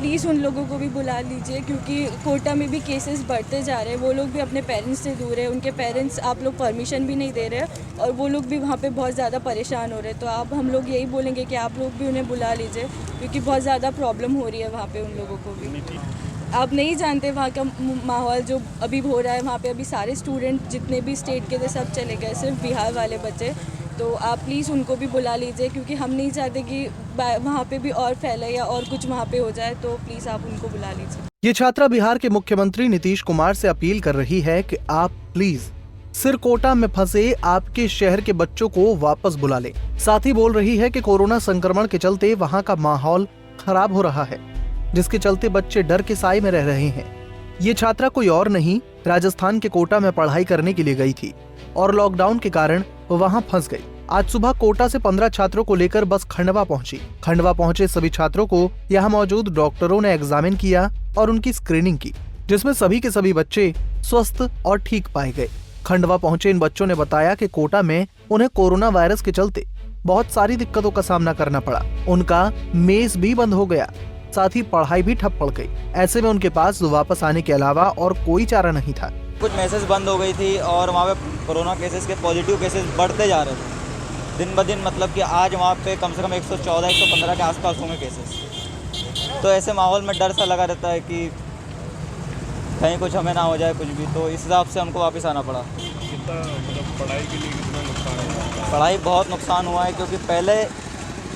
Please उन लोगों को भी बुला लीजिए, क्योंकि कोटा में भी केसेस बढ़ते जा रहे हैं। वो लोग भी अपने पेरेंट्स से दूर है, उनके पेरेंट्स आप लोग परमिशन भी नहीं दे रहे हैं और वो लोग भी वहाँ पे बहुत ज़्यादा परेशान हो रहे हैं। तो आप हम लोग यही बोलेंगे कि आप लोग भी उन्हें बुला लीजिए, क्योंकि बहुत ज़्यादा प्रॉब्लम हो रही है वहाँ पे उन लोगों को भी। आप नहीं जानते वहाँ का माहौल जो अभी हो रहा है। वहाँ पे अभी सारे स्टूडेंट जितने भी स्टेट के थे सब चले गए, सिर्फ बिहार वाले बचे। तो आप प्लीज़ उनको भी बुला लीजिए, क्योंकि हम नहीं चाहते कि वहाँ पे भी और फैले या और कुछ वहाँ पे हो जाए। तो प्लीज़ आप उनको बुला लीजिए। ये छात्रा बिहार के मुख्यमंत्री नीतीश कुमार से अपील कर रही है कि आप प्लीज सिरकोटा में फंसे आपके शहर के बच्चों को वापस बुला लें। साथ ही बोल रही है कि कोरोना संक्रमण के चलते वहाँ का माहौल खराब हो रहा है, जिसके चलते बच्चे डर के साए में रह रहे हैं। ये छात्रा कोई और नहीं, राजस्थान के कोटा में पढ़ाई करने के लिए गई थी और लॉकडाउन के कारण वहां फंस गई। आज सुबह कोटा से 15 छात्रों को लेकर बस खंडवा पहुंची। खंडवा पहुंचे सभी छात्रों को यहां मौजूद डॉक्टरों ने एग्जामिन किया और उनकी स्क्रीनिंग की, जिसमें सभी के सभी बच्चे स्वस्थ और ठीक पाए गए। खंडवा पहुंचे इन बच्चों ने बताया कि कोटा में उन्हें कोरोना वायरस के चलते बहुत सारी दिक्कतों का सामना करना पड़ा। उनका मेस भी बंद हो गया, साथ ही पढ़ाई भी ठप पड़ गई। ऐसे में उनके पास वापस आने के अलावा और कोई चारा नहीं था। कुछ मैसेज बंद हो गई थी और वहाँ पे कोरोना केसेस के पॉजिटिव केसेस बढ़ते जा रहे थे दिन ब दिन। मतलब कि आज वहाँ पे कम से कम 114-115 के आसपास होंगे केसेस। तो ऐसे माहौल में डर सा लगा रहता है कि कहीं कुछ हमें ना हो जाए कुछ भी। तो इस हिसाब से हमको वापस आना पड़ा। कितना मतलब पढ़ाई के लिए कितना नुकसान हुआ? पढ़ाई बहुत नुकसान हुआ है, क्योंकि पहले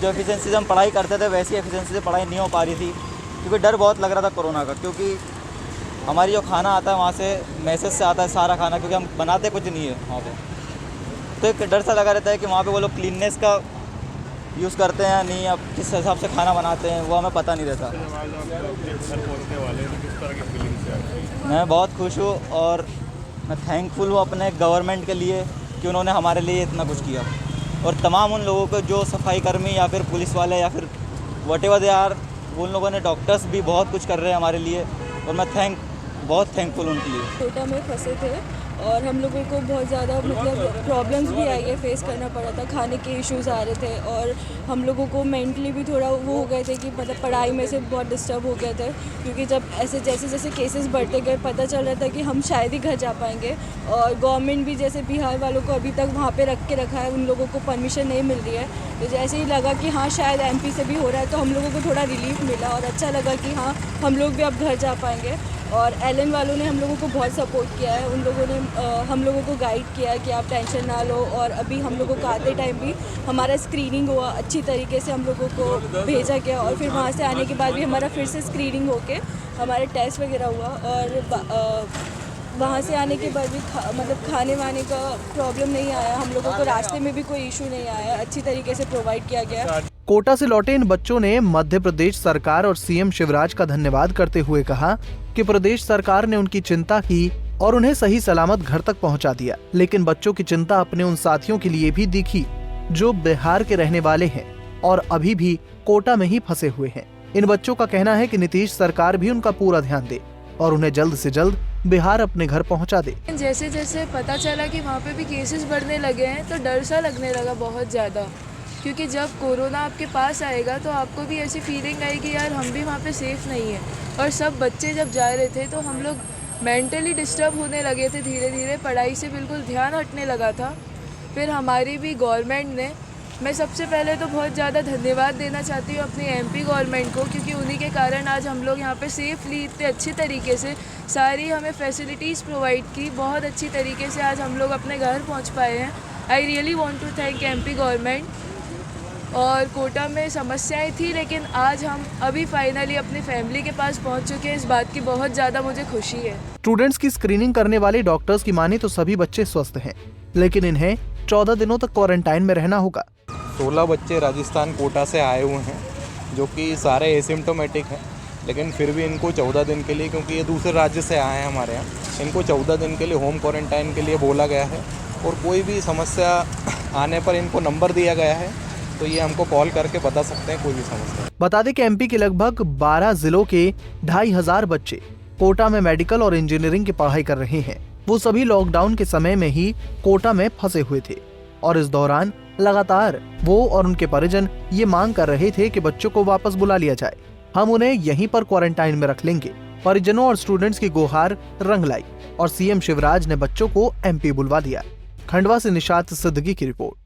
जो एफिशिएंसी से हम पढ़ाई करते थे वैसी एफिशिएंसी से पढ़ाई नहीं हो पा रही थी, क्योंकि डर बहुत लग रहा था कोरोना का। क्योंकि हमारी जो खाना आता है वहाँ से मैसेज से आता है सारा खाना, क्योंकि हम बनाते कुछ नहीं है वहाँ पे। तो एक डर सा लगा रहता है कि वहाँ पे वो लोग क्लीननेस का यूज़ करते हैं या नहीं, अब किस हिसाब से खाना बनाते हैं वो हमें पता नहीं रहता। जब आज आप अपने घर पहुँचने वाले हैं तो किस तरह की फीलिंग से आती है? मैं बहुत खुश हूँ और मैं थैंकफुल हूँ अपने गवर्नमेंट के लिए कि उन्होंने हमारे लिए इतना कुछ किया। और तमाम उन लोगों को जो सफाई कर्मी या फिर पुलिस वाले या फिर व्हाटएवर दे आर, उन लोगों ने, डॉक्टर्स भी बहुत कुछ कर रहे हैं हमारे लिए और मैं बहुत थैंकफुल उनके लिए। कोटा में फंसे थे और हम लोगों को बहुत ज़्यादा मतलब प्रॉब्लम्स भी आई है, फेस करना पड़ा था। खाने के इश्यूज आ रहे थे और हम लोगों को मेंटली भी थोड़ा वो हो गए थे कि मतलब पढ़ाई में से बहुत डिस्टर्ब हो गए थे, क्योंकि जब ऐसे जैसे जैसे केसेस बढ़ते गए पता चल रहा था कि हम शायद ही घर जा पाएंगे। और गवर्नमेंट भी जैसे बिहार वालों को अभी तक वहाँ पे रख के रखा है, उन लोगों को परमिशन नहीं मिल रही है। तो जैसे ही लगा कि हाँ शायद MP से भी हो रहा है, तो हम लोगों को थोड़ा रिलीफ मिला और अच्छा लगा कि हाँ हम लोग भी अब घर जा पाएंगे। और LN वालों ने हम लोगों को बहुत सपोर्ट किया है। उन लोगों ने हम लोगों को गाइड किया है कि आप टेंशन ना लो। और अभी हम लोगों को आते टाइम भी हमारा स्क्रीनिंग हुआ अच्छी तरीके से, हम लोगों को भेजा गया और फिर वहाँ से आने के बाद भी हमारा फिर से स्क्रीनिंग होके हमारे टेस्ट वगैरह हुआ। और वहाँ से आने के बाद भी मतलब खाने वाने का प्रॉब्लम नहीं आया, हम लोगों को रास्ते में भी कोई इशू नहीं आया, अच्छी तरीके से प्रोवाइड किया गया। कोटा से लौटे इन बच्चों ने मध्य प्रदेश सरकार और CM शिवराज का धन्यवाद करते हुए कहा कि प्रदेश सरकार ने उनकी चिंता की और उन्हें सही सलामत घर तक पहुंचा दिया। लेकिन बच्चों की चिंता अपने उन साथियों के लिए भी दिखी जो बिहार के रहने वाले हैं और अभी भी कोटा में ही फंसे हुए हैं। इन बच्चों का कहना है कि नीतीश सरकार भी उनका पूरा ध्यान दे और उन्हें जल्द से जल्द बिहार अपने घर पहुंचा दे। जैसे जैसे पता चला कि वहाँ पे भी केसेस बढ़ने लगे हैं तो डर सा लगने लगा बहुत ज़्यादा, क्योंकि जब कोरोना आपके पास आएगा तो आपको भी ऐसी फीलिंग आएगी यार हम भी वहाँ पे सेफ़ नहीं है। और सब बच्चे जब जा रहे थे तो हम लोग मेंटली डिस्टर्ब होने लगे थे, धीरे धीरे पढ़ाई से बिल्कुल ध्यान हटने लगा था। फिर हमारी भी गवर्नमेंट ने, मैं सबसे पहले तो बहुत ज़्यादा धन्यवाद देना चाहती हूँ अपनी MP गवर्नमेंट को, क्योंकि उन्हीं के कारण आज हम लोग यहाँ पे सेफली इतने अच्छी तरीके से सारी हमें फैसिलिटीज़ प्रोवाइड की, बहुत अच्छी तरीके से आज हम लोग अपने घर पहुँच पाए हैं। I really want to thank MP government. और कोटा में समस्याएं थी, लेकिन आज हम अभी फाइनली अपनी फैमिली के पास पहुंच चुके हैं, इस बात की बहुत ज़्यादा मुझे खुशी है। स्टूडेंट्स की स्क्रीनिंग करने वाले डॉक्टर्स की माने तो सभी बच्चे स्वस्थ हैं, लेकिन इन्हें 14 दिनों तक क्वारंटाइन में रहना होगा। 16 बच्चे राजस्थान कोटा से आए हुए हैं, जो कि सारे एसिम्टोमेटिक हैं, लेकिन फिर भी इनको 14 दिन के लिए, क्योंकि ये दूसरे राज्य से आए हैं हमारे यहाँ, इनको 14 दिन के लिए होम क्वारंटाइन के लिए बोला गया है। और कोई भी समस्या आने पर इनको नंबर दिया गया है, तो ये हमको कॉल करके बता सकते हैं कोई भी समस्या। बता दें कि MP के लगभग 12 जिलों के 2500 बच्चे कोटा में मेडिकल और इंजीनियरिंग की पढ़ाई कर रहे हैं। वो सभी लॉकडाउन के समय में ही कोटा में फंसे हुए थे और इस दौरान लगातार वो और उनके परिजन ये मांग कर रहे थे कि बच्चों को वापस बुला लिया जाए। हम उन्हें यहीं पर क्वारंटाइन में रख लेंगे। परिजनों और स्टूडेंट्स की गुहार रंग लाई और सीएम शिवराज ने बच्चों को एमपी बुलवा दिया। खंडवा से निशात सिद्दीकी की रिपोर्ट।